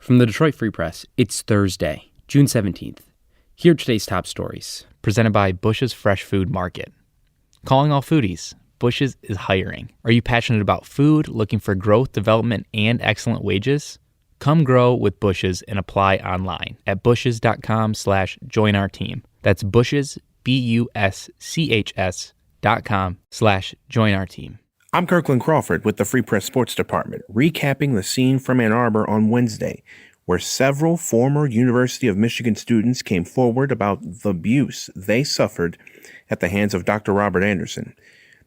From the Detroit Free Press, it's Thursday, June 17th. Here are today's top stories, presented by Bush's Fresh Food Market. Calling all foodies, Bush's is hiring. Are you passionate about food, looking for growth, development, and excellent wages? Come grow with Bush's and apply online at bushes.com/join our team. That's Bush's, BUSCHS.com/join our team. I'm Kirkland Crawford with the Free Press Sports Department, recapping the scene from Ann Arbor on Wednesday, where several former University of Michigan students came forward about the abuse they suffered at the hands of Dr. Robert Anderson.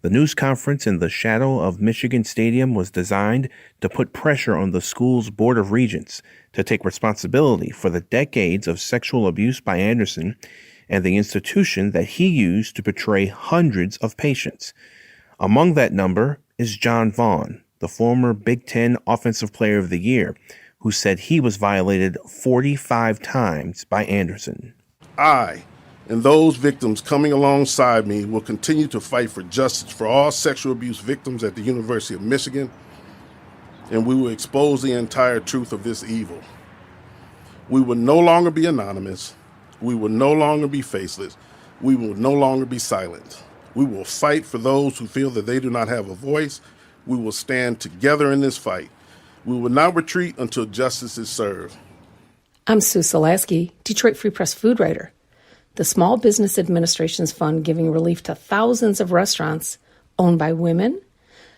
The news conference in the shadow of Michigan Stadium was designed to put pressure on the school's Board of Regents to take responsibility for the decades of sexual abuse by Anderson and the institution that he used to portray hundreds of patients. Among that number is John Vaughn, the former Big Ten Offensive Player of the Year, who said he was violated 45 times by Anderson. I and those victims coming alongside me will continue to fight for justice for all sexual abuse victims at the University of Michigan, and we will expose the entire truth of this evil. We will no longer be anonymous. We will no longer be faceless. We will no longer be silent. We will fight for those who feel that they do not have a voice. We will stand together in this fight. We will not retreat until justice is served. I'm Sue Solaski, Detroit Free Press food writer. The Small Business Administration's fund giving relief to thousands of restaurants owned by women,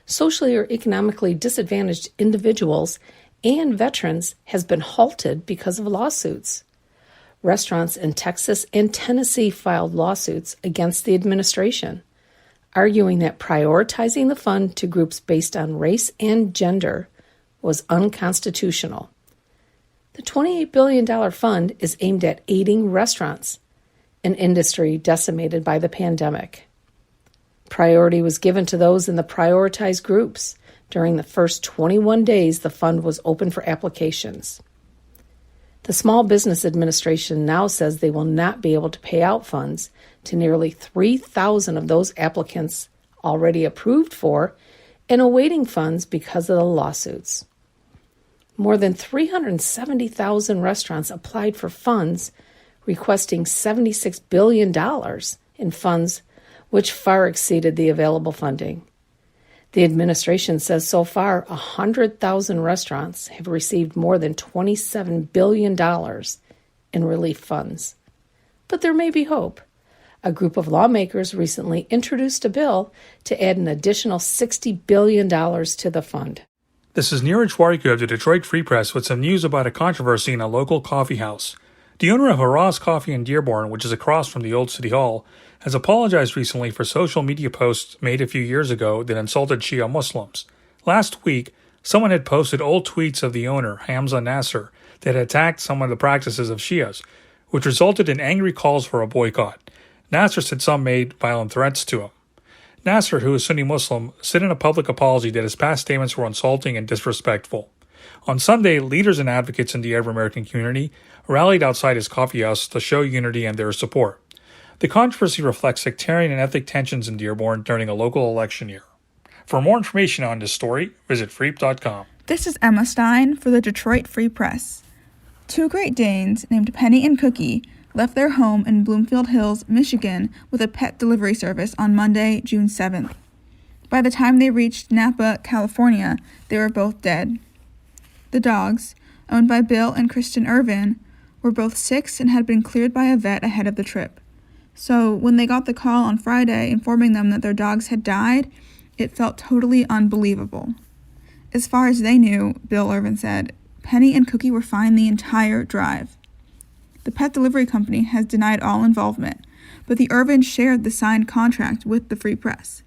socially or economically disadvantaged individuals, and veterans has been halted because of lawsuits. Restaurants in Texas and Tennessee filed lawsuits against the administration, arguing that prioritizing the fund to groups based on race and gender was unconstitutional. The $28 billion fund is aimed at aiding restaurants, an industry decimated by the pandemic. Priority was given to those in the prioritized groups. During the first 21 days, the fund was open for applications. The Small Business Administration now says they will not be able to pay out funds to nearly 3,000 of those applicants already approved for and awaiting funds because of the lawsuits. More than 370,000 restaurants applied for funds, requesting $76 billion in funds, which far exceeded the available funding. The administration says so far 100,000 restaurants have received more than $27 billion in relief funds. But there may be hope. A group of lawmakers recently introduced a bill to add an additional $60 billion to the fund. This is Neeraj Warikoo of the Detroit Free Press with some news about a controversy in a local coffee house. The owner of Haraz Coffee in Dearborn, which is across from the old City Hall, has apologized recently for social media posts made a few years ago that insulted Shia Muslims. Last week, someone had posted old tweets of the owner, Hamza Nasser, that attacked some of the practices of Shias, which resulted in angry calls for a boycott. Nasser said some made violent threats to him. Nasser, who is Sunni Muslim, said in a public apology that his past statements were insulting and disrespectful. On Sunday, leaders and advocates in the Arab American community rallied outside his coffee house to show unity and their support. The controversy reflects sectarian and ethnic tensions in Dearborn during a local election year. For more information on this story, visit freep.com. This is Emma Stein for the Detroit Free Press. Two Great Danes named Penny and Cookie left their home in Bloomfield Hills, Michigan, with a pet delivery service on Monday, June 7th. By the time they reached Napa, California, they were both dead. The dogs, owned by Bill and Kristen Irvin, were both 6 and had been cleared by a vet ahead of the trip. So when they got the call on Friday informing them that their dogs had died, it felt totally unbelievable. As far as they knew, Bill Irvin said, Penny and Cookie were fine the entire drive. The pet delivery company has denied all involvement, but the Irvins shared the signed contract with the Free Press.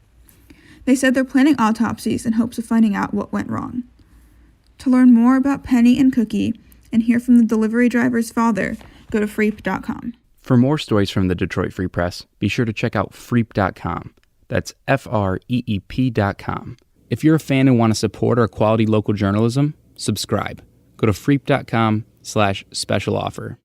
They said they're planning autopsies in hopes of finding out what went wrong. To learn more about Penny and Cookie and hear from the delivery driver's father, go to freep.com. For more stories from the Detroit Free Press, be sure to check out freep.com. That's FREEP.com. If you're a fan and want to support our quality local journalism, subscribe. Go to freep.com/special offer.